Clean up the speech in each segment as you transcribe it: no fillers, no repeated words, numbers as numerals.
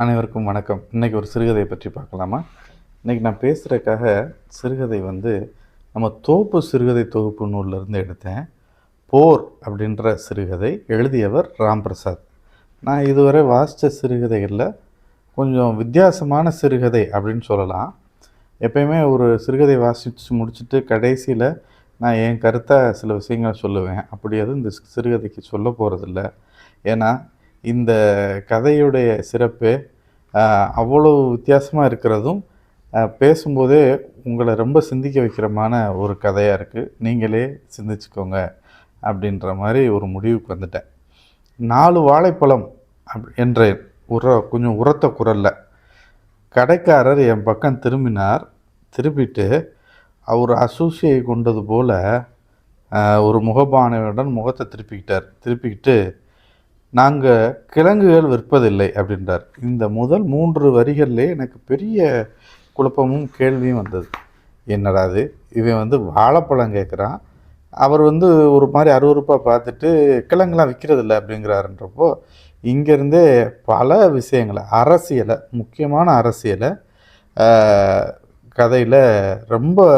அனைவருக்கும் வணக்கம். இன்றைக்கி ஒரு சிறுகதை பற்றி பார்க்கலாமா? இன்றைக்கி நான் பேசுகிறதுக்காக சிறுகதை நம்ம தோப்பு சிறுகதை தொகுப்பு நூலிலிருந்து எடுத்தேன். போர் அப்படின்ற சிறுகதை. எழுதியவர் ராம்பிரசாத். நான் இதுவரை வாசித்த சிறுகதைகளில் கொஞ்சம் வித்தியாசமான சிறுகதை அப்படின்னு சொல்லலாம். எப்பயுமே ஒரு சிறுகதை வாசித்து முடிச்சுட்டு கடைசியில் நான் என் கருத்தை சில விஷயங்களை சொல்லுவேன். அப்படி எதுவும் இந்த சிறுகதைக்கு சொல்ல போகிறதில்ல. ஏன்னா இந்த கதையுடைய சிறப்பு அவ்வளோ வித்தியாசமாக இருக்கிறதும் பேசும்போதே உங்களை ரொம்ப சிந்திக்க வைக்கிறமான ஒரு கதையாக இருக்குது. நீங்களே சிந்திச்சுக்கோங்க அப்படின்ற மாதிரி ஒரு முடிவுக்கு வந்துட்டேன். 4 வாழைப்பழம் என்றேன் கொஞ்சம் உரத்த குரலில். கடைக்காரர் என் பக்கம் திரும்பிட்டு அவர் அசூசியை கொண்டது போல் ஒரு முகபானையுடன் முகத்தை திருப்பிக்கிட்டு நாங்கள் கிழங்குகள் விற்பதில்லை அப்படின்றார். இந்த முதல் 3 வரிகளிலே எனக்கு பெரிய குழப்பமும் கேள்வியும் வந்தது. என்னடா அது, இவன் வாழைப்பழம் கேட்குறான், அவர் ஒரு மாதிரி அருவருப்பாக பார்த்துட்டு கிழங்குலாம் விற்கிறதில்லை அப்படிங்கிறாருன்றப்போ இங்கேருந்தே பல விஷயங்களை, முக்கியமான அரசியலை கதையில் ரொம்ப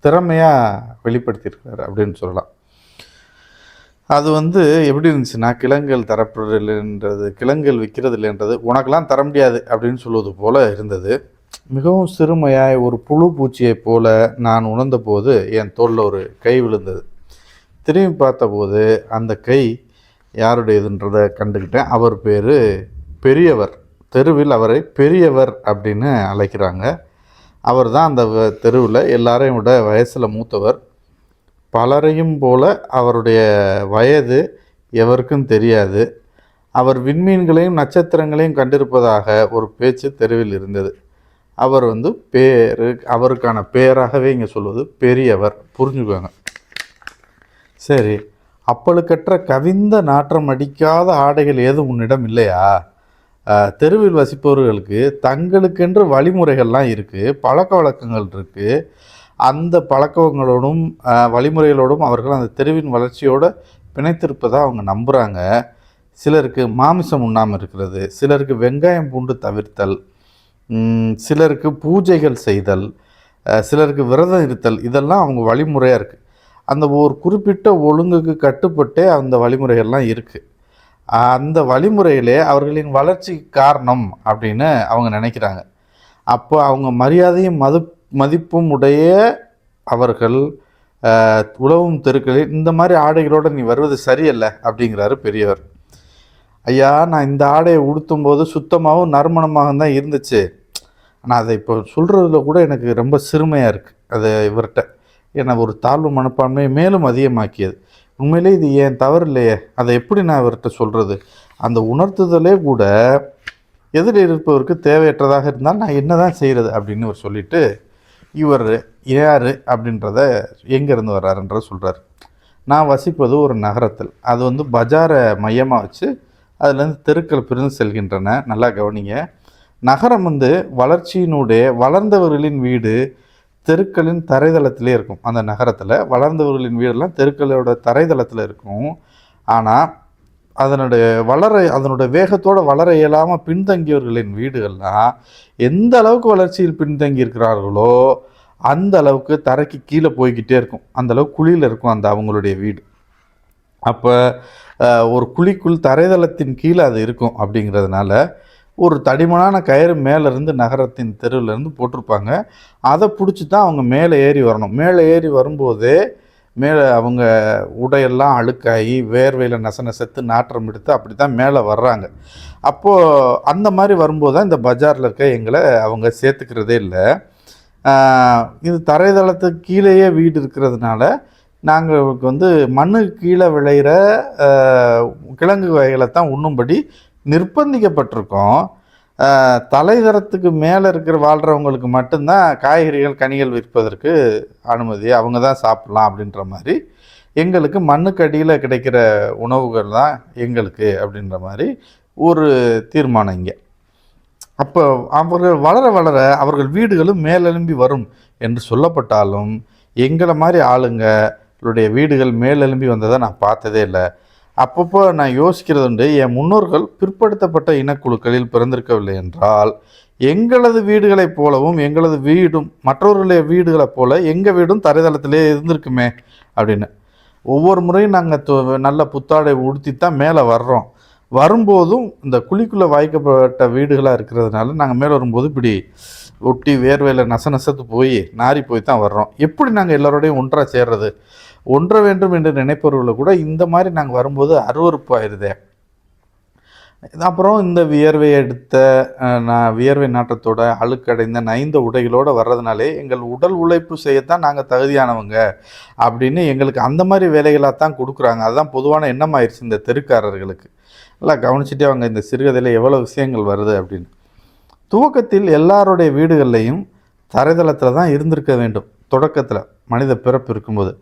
திறமையாக வெளிப்படுத்தியிருக்கிறார் அப்படின்னு சொல்லலாம். அது எப்படி இருந்துச்சுன்னா, கிழங்குகள் தரப்படுறதில்லைன்றது, கிழங்குகள் விற்கிறது இல்லைன்றது உனக்கெல்லாம் தர முடியாது அப்படின்னு சொல்வது போல் இருந்தது. மிகவும் சிறுமையாய் ஒரு புழு பூச்சியை போல நான் உணர்ந்த போது என் தோளில் ஒரு கை விழுந்தது. திரும்பி பார்த்தபோது அந்த கை யாருடையதுன்றதை கண்டுக்கிட்டேன். அவர் பேர் பெரியவர். தெருவில் அவரை பெரியவர் அப்படின்னு அழைக்கிறாங்க. அவர் தான் அந்த தெருவில் எல்லாரையும் விட வயசில் மூத்தவர். பலரையும் போல அவருடைய வயது எவருக்கும் தெரியாது. அவர் விண்மீன்களையும் நட்சத்திரங்களையும் கண்டிருப்பதாக ஒரு பேச்சு தெருவில் இருந்தது. அவர் அவருக்கான பேராகவே இங்கே சொல்வது பெரியவர். புரிஞ்சுக்கோங்க. சரி, அப்பழுக்கற்ற கவிந்த நாற்றம் அடிக்காத ஆடைகள் ஏதும் உன்னிடம் இல்லையா? தெருவில் வசிப்பவர்களுக்கு தங்களுக்கென்று வழிமுறைகள்லாம் இருக்குது, பழக்க வழக்கங்கள் இருக்குது. அந்த பழக்கங்களோடும் வழிமுறைகளோடும் அவர்கள் அந்த தெருவின் வளர்ச்சியோடு பிணைத்திருப்பதாக அவங்க நம்புகிறாங்க. சிலருக்கு மாமிசம் உண்ணாமல் இருக்கிறது, சிலருக்கு வெங்காயம் பூண்டு தவிர்த்தல், சிலருக்கு பூஜைகள் செய்தல், சிலருக்கு விரதம் இருத்தல், இதெல்லாம் அவங்க வழிமுறையாக இருக்குது. அந்த ஒரு குறிப்பிட்ட ஒழுங்குக்கு கட்டுப்பட்டே அந்த வழிமுறைகள்லாம் இருக்குது. அந்த வழிமுறையிலே அவர்களின் வளர்ச்சிக்கு காரணம் அப்படின்னு அவங்க நினைக்கிறாங்க. அப்போ அவங்க மரியாதையும் மதிப்பும் உடைய அவர்கள் உழவும் தெருக்களில் இந்த மாதிரி ஆடைகளோடு நீ வருவது சரியல்ல அப்படிங்கிறாரு பெரியவர். ஐயா, நான் இந்த ஆடையை உடுத்தும் போது சுத்தமாகவும் நறுமணமாக தான் இருந்துச்சு. ஆனால் அதை இப்போ சொல்கிறதுல கூட எனக்கு ரொம்ப சிறுமையாக இருக்குது. அது இவர்கிட்ட ஏன்னா ஒரு தாழ்வு மனப்பான்மையை மேலும் அதிகமாக்கியது. உண்மையிலே இது ஏன் தவறு இல்லையே, அதை எப்படி நான் இவர்கிட்ட சொல்கிறது? அந்த உணர்த்துதலே கூட எதிரில் இருப்பவருக்கு தேவையற்றதாக இருந்தால் நான் என்ன தான் செய்கிறது அப்படின்னு இவர் சொல்லிவிட்டு, இவர் யார் அப்படின்றத எங்கேருந்து வர்றாருன்றத சொல்கிறார். நான் வசிப்பது ஒரு நகரத்தில். அது பஜாரை மையமாக வச்சு அதுலேருந்து தெருக்கள் பிரிந்து செல்கின்றன. நல்லா கவனிங்க. நகரம் வளர்ச்சியினுடைய வளர்ந்தவர்களின் வீடு தெருக்களின் தரைதளத்திலே இருக்கும். அந்த நகரத்தில் வளர்ந்தவர்களின் வீடெல்லாம் தெருக்களோட தரைதளத்தில் இருக்கும். ஆனால் அதனுடைய வேகத்தோடு வளர இயலாமல் பின்தங்கியவர்களின் வீடுகள்லாம் எந்த அளவுக்கு வளர்ச்சியில் பின்தங்கி இருக்கிறார்களோ அந்த அளவுக்கு தரைக்கு கீழே போய்கிட்டே இருக்கும். அந்த அளவுக்கு குழியில் இருக்கும் அவங்களுடைய வீடு. அப்போ ஒரு குழிக்குள் தரைதளத்தின் கீழே அது இருக்கும். அப்படிங்கிறதுனால ஒரு தடிமனான கயிறு மேலேருந்து நகரத்தின் தெருவிலேருந்து போட்டிருப்பாங்க. அதை பிடிச்சி தான் அவங்க மேலே ஏறி வரணும். மேலே ஏறி வரும்போதே மேலே அவங்க உடையெல்லாம் அழுக்காகி வேர்வையில் நசத்து நாற்றம் எடுத்து அப்படி தான் மேலே வர்றாங்க. அப்போது அந்த மாதிரி வரும்போது தான் இந்த பஜாரில் இருக்க எங்களை அவங்க சேர்த்துக்கிறதே இல்லை. இது தரைதளத்துக்கு கீழேயே வீடு இருக்கிறதுனால நாங்கள் மண்ணுக்கு கீழே விளையிற கிழங்கு வகைகளை தான் உண்ணும்படி நிர்பந்திக்கப்பட்டிருக்கோம். தலைதரத்துக்கு மேலே வாழ்கிறவங்களுக்கு மட்டும்தான் காய்கறிகள் கனிகள் விற்பதற்கு அனுமதி, அவங்க தான் சாப்பிட்லாம் அப்படின்ற மாதிரி எங்களுக்கு மண்ணுக்கு அடியில் கிடைக்கிற உணவுகள் தான் எங்களுக்கு அப்படின்ற மாதிரி ஒரு தீர்மானம் இங்கே. அப்போ அவர்கள் வளர வளர அவர்கள் வீடுகளும் மேலெலும்பி வரும் என்று சொல்லப்பட்டாலும் எங்களை மாதிரி ஆளுங்களுடைய வீடுகள் மேலெலும்பி வந்ததை நான் பார்த்ததே இல்லை. அப்பப்போ நான் யோசிக்கிறது உண்டு, என் முன்னோர்கள் பிற்படுத்தப்பட்ட இனக்குழுக்களில் பிறந்திருக்கவில்லை என்றால் எங்களது வீடுகளைப் போலவும் எங்களது வீடும் மற்றவர்களுடைய வீடுகளைப் போல எங்கள் வீடும் தரைதளத்திலே இருந்திருக்குமே அப்படின்னு. ஒவ்வொரு முறையும் நாங்கள் நல்ல புத்தாடை உடுத்தி தான் மேலே வர்றோம். வரும்போதும் இந்த குழிக்குள்ளே வாய்க்கப்பட்ட வீடுகளாக இருக்கிறதுனால நாங்கள் மேலே வரும்போது இப்படி ஒட்டி வேர்வையில் நசத்து போய் நாரி போய் தான் வர்றோம். எப்படி நாங்கள் எல்லோரோடையும் ஒன்றாக சேர்றது? ஒன்ற வேண்டும் என்று நினைப்பவர்களை கூட இந்த மாதிரி நாங்கள் வரும்போது அருவறுப்பாயிருதே. அப்புறம் இந்த வியர்வை எடுத்த வியர்வை நாட்டத்தோட அழுக்கடைந்த நைந்த உடைகளோடு வர்றதுனாலே எங்கள் உடல் உழைப்பு செய்யத்தான் நாங்கள் தகுதியானவங்க அப்படின்னு எங்களுக்கு அந்த மாதிரி வேலைகளாக தான் கொடுக்குறாங்க. அதுதான் பொதுவான எண்ணமாயிருச்சு இந்த தெருக்காரர்களுக்கு. நல்லா கவனிச்சுட்டே அவங்க இந்த சிறுகதையில் எவ்வளோ விஷயங்கள் வருது அப்படின்னு. துவக்கத்தில் எல்லாருடைய வீடுகள்லையும் தரைதளத்தில் தான் இருந்திருக்க வேண்டும். தொடக்கத்தில் மனித பிறப்பு இருக்கும்போது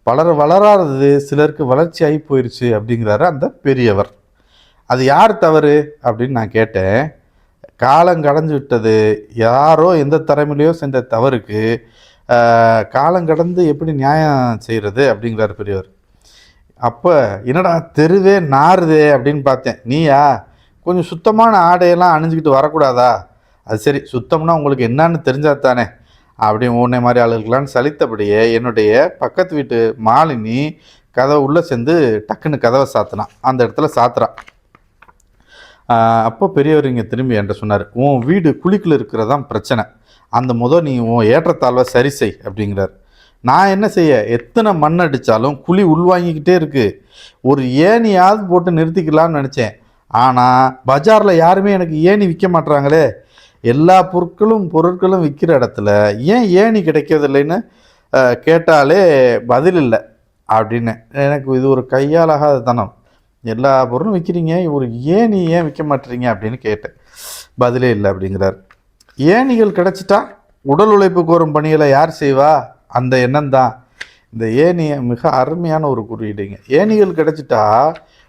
பலர் வளராதது சிலருக்கு வளர்ச்சி ஆகி போயிடுச்சு அப்படிங்கிறாரு அந்த பெரியவர். அது யார் தவறு அப்படின்னு நான் கேட்டேன். காலம் கடந்து விட்டது. யாரோ எந்த தலைமையிலையோ செஞ்ச தவறுக்கு காலங்கடந்து எப்படி நியாயம் செய்கிறது அப்படிங்கிறார் பெரியவர். அப்போ என்னடா தெருவே நாறுதே அப்படின்னு பார்த்தேன். நீயா கொஞ்சம் சுத்தமான ஆடையெல்லாம் அணிஞ்சிக்கிட்டு வரக்கூடாதா? அது சரி, சுத்தம்னா உங்களுக்கு என்னன்னு தெரிஞ்சால் தானே அப்படின்னு உன்னை மாதிரி ஆளுகளுக்கெல்லாம் சலித்தபடியே என்னுடைய பக்கத்து வீட்டு மாலினி கதவை உள்ளே சேர்ந்து டக்குன்னு கதவை சாத்தினான். அந்த இடத்துல சாத்துறான். அப்போ பெரியவர் இங்கே திரும்பி என்கிட்ட சொன்னார், உன் வீடு குழிக்குள்ளே இருக்கிறதான் பிரச்சனை, அந்த நீ உன் ஏற்றத்தாழ்வை சரி செய் அப்படிங்கிறார். நான் என்ன செய்ய, எத்தனை மண் அடித்தாலும் குழி உள்வாங்கிக்கிட்டே இருக்குது. ஒரு ஏணியாவது போட்டு நிறுத்திக்கலாம்னு நினச்சேன். ஆனால் பஜாரில் யாருமே எனக்கு ஏணி விற்க மாட்டுறாங்களே. எல்லா பொருட்களும் விற்கிற இடத்துல ஏன் ஏணி கிடைக்கிறதில்லைன்னு கேட்டாலே பதில் இல்லை அப்படின்னு. எனக்கு இது ஒரு கையாலாகாத தனம். எல்லா பொருளும் விற்கிறீங்க, ஒரு ஏணி ஏன் விற்க மாட்டுறீங்க அப்படின்னு கேட்டேன். பதிலே இல்லை அப்படிங்கிறார். ஏணிகள் கிடச்சிட்டா உடல் உழைப்பு கோரும் பணிகளை யார் செய்வா? அந்த எண்ணம் தான் இந்த ஏணியை மிக அருமையான ஒரு குறியீடுங்க. ஏணிகள் கிடச்சிட்டா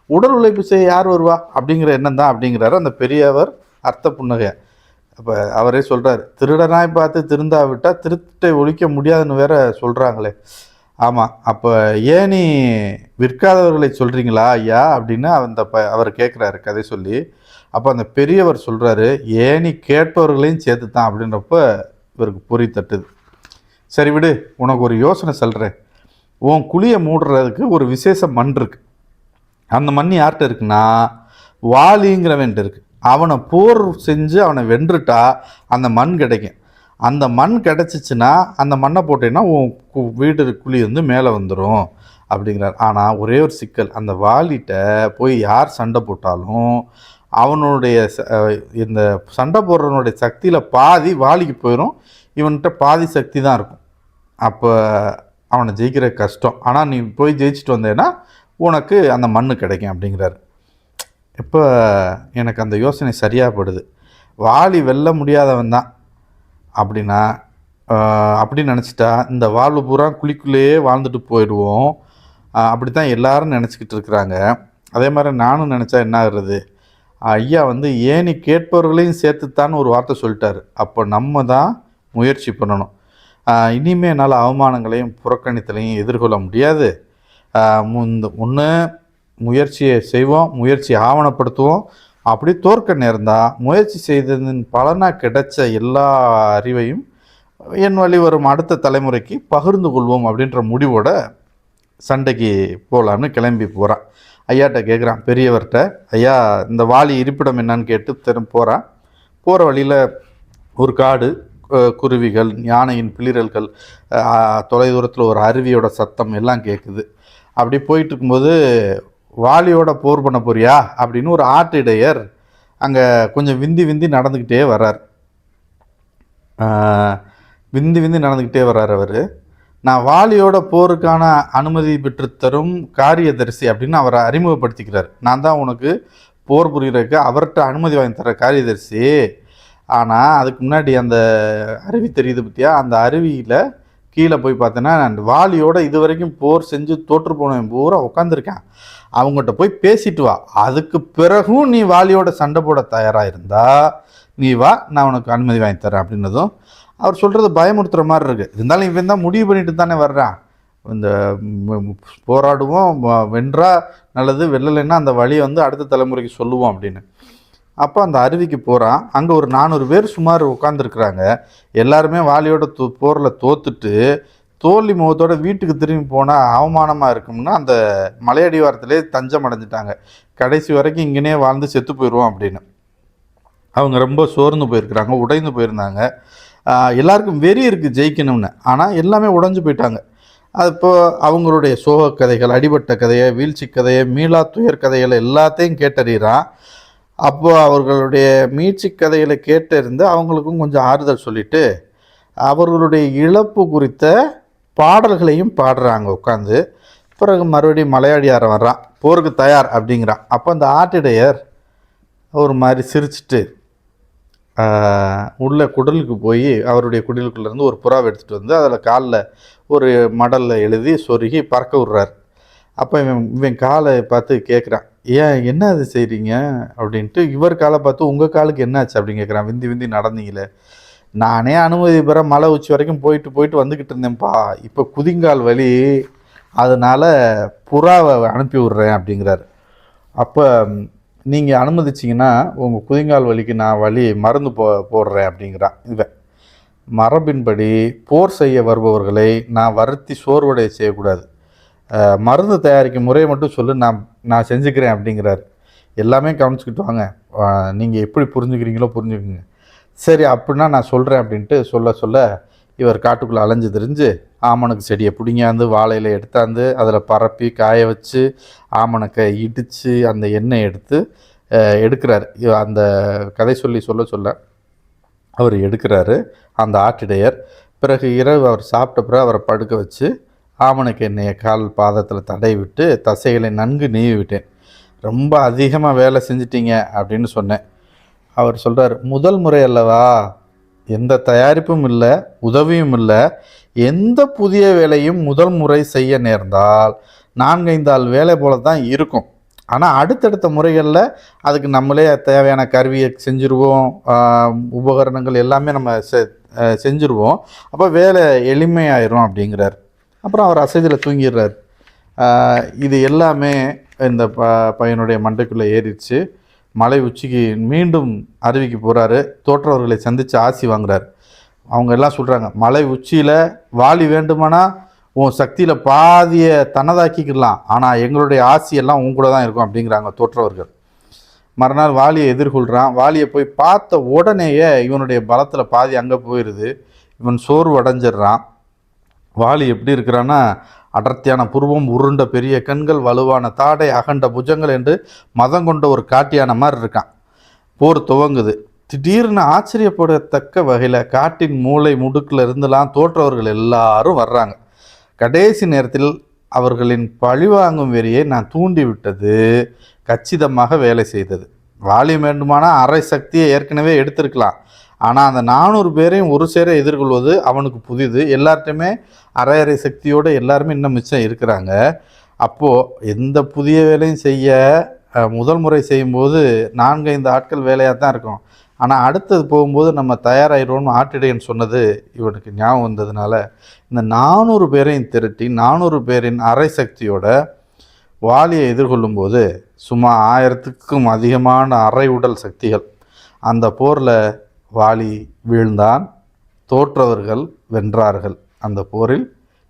உடல் உழைப்பு செய்ய யார் வருவா அப்படிங்கிற எண்ணம் தான் அப்படிங்கிறாரு அந்த பெரியவர் அர்த்த புன்னகை. அப்போ அவரே சொல்கிறார், திருடனாய் பார்த்து திருந்தாவிட்டால் திருட்டை ஒழிக்க முடியாதுன்னு வேற சொல்கிறாங்களே. ஆமாம், அப்போ ஏணி விற்காதவர்களை சொல்கிறீங்களா ஐயா அப்படின்னு அவர் கேட்குறாரு கதை சொல்லி. அப்போ அந்த பெரியவர் சொல்கிறாரு, ஏணி கேட்பவர்களையும் சேர்த்து தான் அப்படின்றப்ப இவருக்கு பொறி தட்டுது. சரி விடு, உனக்கு ஒரு யோசனை சொல்கிறேன். உன் குழியை மூடுறதுக்கு ஒரு விசேஷ மண் இருக்குது. அந்த மண் யார்கிட்ட இருக்குன்னா வாலிங்கிறவன்ட்டு இருக்குது. அவனை போர் செஞ்சு அவனை வென்றுட்டா அந்த மண் கிடைக்கும். அந்த மண் கிடச்சிச்சின்னா அந்த மண்ணை போட்டேன்னா உன் வீடு குழி வந்து மேலே வந்துடும் அப்படிங்கிறார். ஆனால் ஒரே ஒரு சிக்கல், அந்த வாலிகிட்ட போய் யார் சண்டை போட்டாலும் அவனுடைய இந்த சண்டை போடுறவனுடைய சக்தியில் பாதி வாலிக்கு போயிடும், இவன்கிட்ட பாதி சக்தி தான் இருக்கும். அப்போ அவனை ஜெயிக்கிற கஷ்டம். ஆனால் நீ போய் ஜெயிச்சுட்டு வந்தேன்னா உனக்கு அந்த மண் கிடைக்கும் அப்படிங்கிறாரு. இப்போ எனக்கு அந்த யோசனை சரியாக படுது. வாலி வெல்ல முடியாதவன் தான் அப்படின்னா அப்படின்னு நினச்சிட்டா இந்த வாழ்வு பூரா குழிக்குள்ளேயே வாழ்ந்துட்டு போயிடுவோம். அப்படி தான் எல்லாரும் நினச்சிக்கிட்டு இருக்கிறாங்க. அதே மாதிரி நானும் நினச்சா என்ன ஆகுறது? ஐயா வந்து ஏணி கேட்பவர்களையும் சேர்த்துத்தான்னு ஒரு வார்த்தை சொல்லிட்டார். அப்போ நம்ம தான் முயற்சி பண்ணணும். இனிமேல் என்னால் அவமானங்களையும் புறக்கணித்தலையும் எதிர்கொள்ள முடியாது. ஒன்று முயற்சியை செய்வோம், முயற்சி ஆவணப்படுத்துவோம். அப்படி தோற்க நேர்ந்தால் முயற்சி செய்ததின் பலனாக கிடைச்ச எல்லா அறிவையும் என் வழி வரும் அடுத்த தலைமுறைக்கு பகிர்ந்து கொள்வோம் அப்படின்ற முடிவோட சண்டைக்கு போகலான்னு கிளம்பி போகிறான். ஐயாட்ட கேட்குறான் பெரியவர்கிட்ட, ஐயா இந்த வாலி இருப்பிடம் என்னன்னு கேட்டு போகிறான். போகிற வழியில் ஒரு காடு, குருவிகள், யானையின் பிளிரல்கள், தொலைதூரத்தில் ஒரு அருவியோட சத்தம் எல்லாம் கேட்குது. அப்படி போயிட்டு இருக்கும்போது வாலியோட போர் பண்ண போறியா அப்படின்னு ஒரு ஆட்டிடையர் அங்கே கொஞ்சம் விந்தி நடந்துக்கிட்டே வர்றார். விந்தி நடந்துக்கிட்டே வர்றார் அவர். நான் வாலியோட போருக்கான அனுமதி பெற்று தரும் காரியதரிசி அப்படின்னு அவரை அறிமுகப்படுத்திக்கிறார். நான் தான் உனக்கு போர் புரிகிறதுக்கு அவர்கிட்ட அனுமதி வாங்கி தர காரியதரிசி. ஆனால் அதுக்கு முன்னாடி அந்த அருவி தெரியுது பற்றியா, அந்த அருவியில் கீழே போய் பார்த்தேன்னா வாலியோட இது வரைக்கும் போர் செஞ்சு தோற்று போனவன் பூரா உட்காந்துருக்கேன். அவங்ககிட்ட போய் பேசிட்டு வா. அதுக்கு பிறகும் நீ வாலியோட சண்டை போட தயாராக இருந்தா நீ வா, நான் உனக்கு அனுமதி வாங்கி தரேன் அப்படின்னதும் அவர் சொல்கிறது பயமுறுத்துகிற மாதிரி இருக்குது. இருந்தாலும் இவன் தான் முடிவு பண்ணிட்டு தானே வர்றான். இந்த போராடுவோம், வென்றா நல்லது, வெல்லலைன்னா அந்த வழியை வந்து அடுத்த தலைமுறைக்கு சொல்லுவோம் அப்படின்னு. அப்போ அந்த அருவிக்கு போகிறான். அங்கே ஒரு 400 பேர் சுமார் உட்காந்துருக்குறாங்க. எல்லாருமே வாலியோட போரில் தோத்துட்டு தோல்வி முகத்தோட வீட்டுக்கு திரும்பி போனால் அவமானமாக இருக்கும்னா அந்த மலையடிவாரத்திலே தஞ்சம் அடைஞ்சிட்டாங்க. கடைசி வரைக்கும் இங்கேனே வாழ்ந்து செத்து போயிடுவோம் அப்படின்னு. அவங்க ரொம்ப சோர்ந்து போயிருக்கிறாங்க, உடைந்து போயிருந்தாங்க. எல்லாருக்கும் வெறி இருக்குது ஜெயிக்கணும்னு. ஆனால் எல்லாமே உடைஞ்சு போயிட்டாங்க. அது இப்போ அவங்களுடைய சோக கதைகள், அடிபட்ட கதையை, வீழ்ச்சி கதையை, மீளா துயர் கதைகளை எல்லாத்தையும் கேட்டறிகிறான். அப்போது அவர்களுடைய மீட்சி கதைகளை கேட்டிருந்து அவங்களுக்கும் கொஞ்சம் ஆறுதல் சொல்லிவிட்டு அவர்களுடைய இழப்பு குறித்த பாடல்களையும் பாடுறாங்க உட்காந்து. பிறகு மறுபடியும் மலையாடியாரன் வர்றான், போருக்கு தயார் அப்படிங்கிறான். அப்போ அந்த ஆட்டிடையர் ஒரு மாதிரி சிரிச்சிட்டு உள்ள குடலுக்கு போய் அவருடைய குடிலுக்குள்ளேருந்து ஒரு புறாவை எடுத்துகிட்டு வந்து அதில் காலில் ஒரு மடலில் எழுதி சொருகி பறக்க விட்றாரு. அப்போ இவன் காலை பார்த்து கேட்குறான், ஏன் என்ன அது செய்கிறீங்க அப்படின்ட்டு. இவர் காலை பார்த்து உங்கள் காலுக்கு என்னாச்சு அப்படின்னு கேட்குறான். விந்தி விந்தி நடந்தீங்களே. நானே அனுமதி பெற மலை உச்சி வரைக்கும் போயிட்டு வந்துக்கிட்டு இருந்தேன்ப்பா, இப்போ குதிங்கால் வலி, அதனால் புறாவை அனுப்பி விட்றேன் அப்படிங்கிறாரு. அப்போ நீங்கள் அனுமதிச்சிங்கன்னா உங்கள் குதிங்கால் வலிக்கு நான் மருந்து போடுறேன் அப்படிங்கிறான். இவன் மரபின்படி போர் செய்ய வருபவர்களை நான் வருத்தி சோர்வடைய செய்யக்கூடாது, மருந்து தயாரிக்கும் முறையை மட்டும் சொல்லு, நான் செஞ்சுக்கிறேன் அப்படிங்கிறாரு. எல்லாமே கவனிச்சுக்கிட்டு வாங்க, நீங்கள் எப்படி புரிஞ்சுக்கிறீங்களோ புரிஞ்சுக்குங்க. சரி அப்படின்னா நான் சொல்கிறேன் அப்படின்ட்டு சொல்ல இவர் காட்டுக்குள்ளே அலைஞ்சு திரிஞ்சு ஆமணக்கு செடியை பிடிங்காந்து வாழையில் எடுத்தாந்து அதில் பரப்பி காய வச்சு ஆமணக்கை இடித்து அந்த எண்ணெய் எடுக்கிறாரு. அந்த கதை சொல்ல அவர் எடுக்கிறாரு அந்த ஆட்டிடையர். பிறகு இரவு அவர் சாப்பிட்ட பிறகு அவரை படுக்க வச்சு ஆமணக்கு எண்ணெயை கால் பாதத்தில் தடை விட்டு தசைகளை நன்கு நீவி விட்டேன். ரொம்ப அதிகமாக வேலை செஞ்சிட்டீங்க அப்படின்னு சொன்னேன். அவர் சொல்கிறார், முதல் முறை அல்லவா, எந்த தயாரிப்பும் இல்லை, உதவியும் இல்லை, எந்த புதிய வேலையும் முதல் முறை செய்ய நேர்ந்தால் 4-5 வேலை போல தான் இருக்கும். ஆனால் அடுத்தடுத்த முறைகளில் அதுக்கு நம்மளே தேவையான கருவியை செஞ்சுருவோம், உபகரணங்கள் எல்லாமே நம்ம செஞ்சுருவோம். அப்போ வேலை எளிமையாயிரும் அப்படிங்கிறார். அப்புறம் அவர் அசதியில் தூங்கிடுறார். இது எல்லாமே இந்த பையனுடைய மண்டைக்குள்ளே ஏறிடுச்சு. மலை உச்சிக்கு மீண்டும் அருவிக்கு போகிறாரு. தோற்றவர்களை சந்தித்து ஆசி வாங்குறாரு. அவங்க எல்லாம் சொல்கிறாங்க, மலை உச்சியில் வாலி வேண்டுமானா உன் சக்தியில் பாதியை தன்னதாக்கிக்கலாம், ஆனால் எங்களுடைய ஆசியெல்லாம் உன் கூட தான் இருக்கும் அப்படிங்கிறாங்க தோற்றவர்கள். மறுநாள் வாலியை எதிர்கொள்கிறான். வாலியை போய் பார்த்த உடனேயே இவனுடைய பலத்தில் பாதி அங்கே போயிடுது. இவன் சோர்வு அடைஞ்சிடுறான். வாலி எப்படி இருக்கிறான்னா, அடர்த்தியான புருவம், உருண்ட பெரிய கண்கள், வலுவான தாடை, அகண்ட புஜங்கள் என்று மதம் கொண்ட ஒரு காட்டியான மாதிரி இருக்கான். போர் துவங்குது. திடீர்னு ஆச்சரியப்படத்தக்க வகையில் காட்டின் மூளை முடுக்கில் இருந்தெல்லாம் தோற்றவர்கள் எல்லாரும் வர்றாங்க. கடைசி நேரத்தில் அவர்களின் பழிவாங்கும் வெறியை நான் தூண்டி விட்டது கச்சிதமாக வேலை செய்தது. வாலி வேண்டுமானால் அரை சக்தியை ஏற்கனவே எடுத்திருக்கலாம், ஆனால் அந்த 400 பேரையும் ஒரு சேர எதிர்கொள்வது அவனுக்கு புதிது. எல்லார்ட்டையுமே அரை சக்தியோடு எல்லாருமே இன்னும் மிச்சம் இருக்கிறாங்க. அப்போது எந்த புதிய வேலையும் செய்ய முதல் முறை செய்யும்போது 4-5 ஆட்கள் வேலையாக தான் இருக்கும். ஆனால் அடுத்தது போகும்போது நம்ம தயாராகிடுவோம்னு ஆட்டிடையன் சொன்னது இவனுக்கு ஞாபகம் வந்ததுனால இந்த 400 பேரையும் திரட்டி 400 பேரின் அரை சக்தியோட வாலியை எதிர்கொள்ளும்போது சுமார் 1000க்கும் அதிகமான அரை உடல் சக்திகள். அந்த போரில் வாலி வீழ்ந்தான், தோற்றவர்கள் வென்றார்கள். அந்த போரில்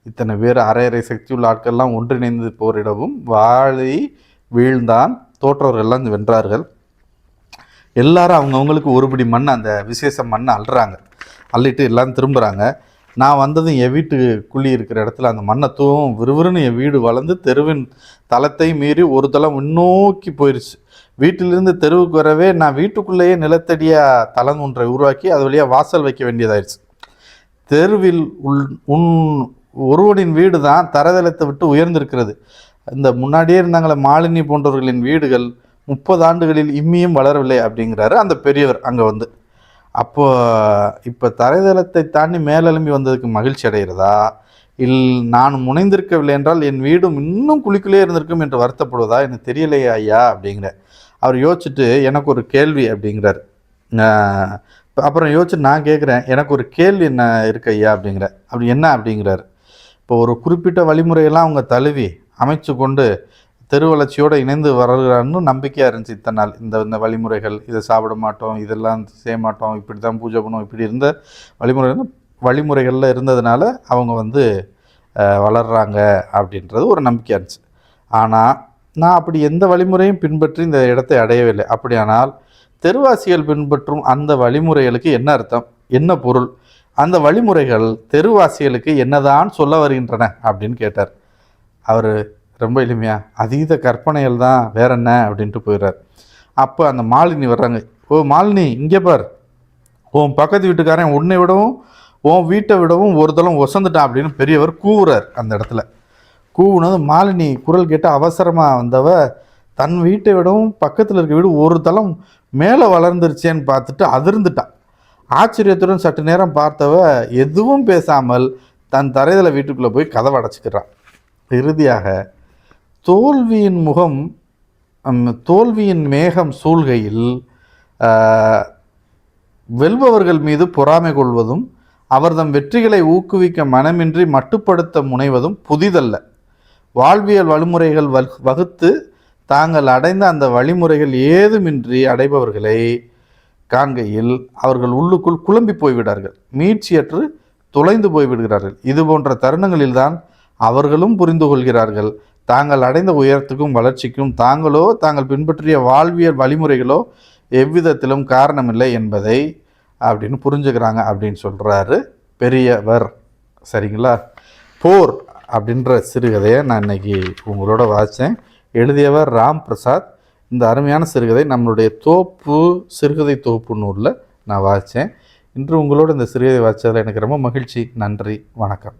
இத்தனை பேர் அரை சக்தி உள்ள ஆட்கள்லாம் ஒன்றிணைந்து போரிடவும் வாலி வீழ்ந்தான், தோற்றவர்கள்லாம் வென்றார்கள். எல்லாரும் அவங்கவுங்களுக்கு ஒருபடி மண், அந்த விசேஷ மண்ணை அள்ளுறாங்க. அள்ளிட்டு எல்லாம் திரும்புகிறாங்க. நான் வந்ததும் என் வீட்டு குழி இருக்கிற இடத்துல அந்த மண்ணை தூவும் விறுவிறுன்னு என் வீடு வளர்ந்து தெருவின் தளத்தை மீறி ஒரு தளம் முன்னோக்கி போயிடுச்சு. வீட்டிலிருந்து தெருவுக்கு வரவே நான் வீட்டுக்குள்ளேயே நிலத்தடியாக தளம் ஒன்றை உருவாக்கி அது வழியாக வாசல் வைக்க வேண்டியதாயிடுச்சு. தெருவில் ஒருவனின் வீடு தான் தரதளத்தை விட்டு உயர்ந்திருக்கிறது. இந்த முன்னாடியே இருந்தாங்களே மாலினி போன்றவர்களின் வீடுகள் 30 ஆண்டுகளில் இம்மியும் வளரவில்லை அப்படிங்கிறாரு அந்த பெரியவர் அங்கே வந்து. அப்போ இப்போ தரைதளத்தை தாண்டி மேலெலும்பி வந்ததுக்கு மகிழ்ச்சி அடைகிறதா, நான் முனைந்திருக்கவில்லை என்றால் என் வீடும் இன்னும் குழிக்குள்ளே இருந்திருக்கும் என்று வருத்தப்படுவதா எனக்கு தெரியலையே ஐயா அப்படிங்கிற. அவர் யோசிச்சுட்டு எனக்கு ஒரு கேள்வி அப்படிங்கிறார். அப்புறம் யோசிச்சுட்டு நான் கேட்குறேன், எனக்கு ஒரு கேள்வி என்ன இருக்கு ஐயா அப்படிங்கிற. அப்படி என்ன அப்படிங்கிறார். இப்போ ஒரு குறிப்பிட்ட வழிமுறையெல்லாம் அவங்க தழுவி அமைச்சு கொண்டு தெரு வளர்ச்சியோடு இணைந்து வர்றான்னு நம்பிக்கையாக இருந்துச்சு இத்தனை நாள். இந்த இந்த வழிமுறைகள், இதை சாப்பிட மாட்டோம், இதெல்லாம் செய்ய மாட்டோம், இப்படி தான் பூஜை பண்ணுவோம், இப்படி இருந்த வழிமுறைகளில் இருந்ததுனால அவங்க வந்து வளர்கிறாங்க அப்படின்றது ஒரு நம்பிக்கையாக இருந்துச்சு. ஆனால் நான் அப்படி எந்த வழிமுறையும் பின்பற்றி இந்த இடத்தை அடையவில்லை. அப்படியானால் தெருவாசிகள் பின்பற்றும் அந்த வழிமுறைகளுக்கு என்ன அர்த்தம், என்ன பொருள், அந்த வழிமுறைகள் தெருவாசிகளுக்கு என்னதான் சொல்ல வருகின்றன அப்படின்னு கேட்டார். அவர் ரொம்ப எளிமையாக அதீத கற்பனைகள் தான், வேற என்ன அப்படின்ட்டு போயிடுறார். அப்போ அந்த மாலினி வர்றாங்க. ஓ மாலினி, இங்கே பார், உன் பக்கத்து வீட்டுக்காரன் உன்னை விடவும் உன் வீட்டை விடவும் ஒரு தளம் ஒசந்துட்டான் அப்படின்னு பெரியவர் கூவுறார். அந்த இடத்துல கூவுனது மாலினி குரல் கேட்டு அவசரமாக வந்தவ தன் வீட்டை விடவும் பக்கத்தில் இருக்க வீடு ஒரு தளம் மேலே வளர்ந்துருச்சேன்னு பார்த்துட்டு அதிர்ந்துட்டான். ஆச்சரியத்துடன் சற்று நேரம் பார்த்தவ எதுவும் பேசாமல் தன் தரைதள வீட்டுக்குள்ளே போய் கதவை அடைச்சிக்கிறான். இறுதியாக தோல்வியின் மேகம் சூழ்கையில் வெல்பவர்கள் மீது பொறாமை கொள்வதும் அவர்தம் வெற்றிகளை ஊக்குவிக்க மனமின்றி மட்டுப்படுத்த முனைவதும் புதிதல்ல. வாழ்வியல் வழிமுறைகள் வகுத்து தாங்கள் அடைந்த அந்த வழிமுறைகள் ஏதுமின்றி அடைபவர்களை காண்கையில் அவர்கள் உள்ளுக்குள் குழம்பி போய்விடார்கள், மீட்சியற்று தொலைந்து போய்விடுகிறார்கள். இது போன்ற தருணங்களில்தான் அவர்களும் புரிந்து கொள்கிறார்கள், தாங்கள் அடைந்த உயரத்துக்கும் வளர்ச்சிக்கும் தாங்களோ தாங்கள் பின்பற்றிய வாழ்வியல் வழிமுறைகளோ எவ்விதத்திலும் காரணமில்லை என்பதை அப்படின்னு புரிஞ்சுக்கிறாங்க அப்படின்னு சொல்கிறாரு பெரியவர். சரிங்களா? போர் அப்படின்ற சிறுகதையை நான் இன்னைக்கு உங்களோட வாசித்தேன். எழுதியவர் ராம் பிரசாத். இந்த அருமையான சிறுகதை நம்மளுடைய தோப்பு சிறுகதை தொகுப்பு நூலில் நான் வாசித்தேன். இன்று உங்களோட இந்த சிறுகதை வாசித்ததில் எனக்கு ரொம்ப மகிழ்ச்சி. நன்றி, வணக்கம்.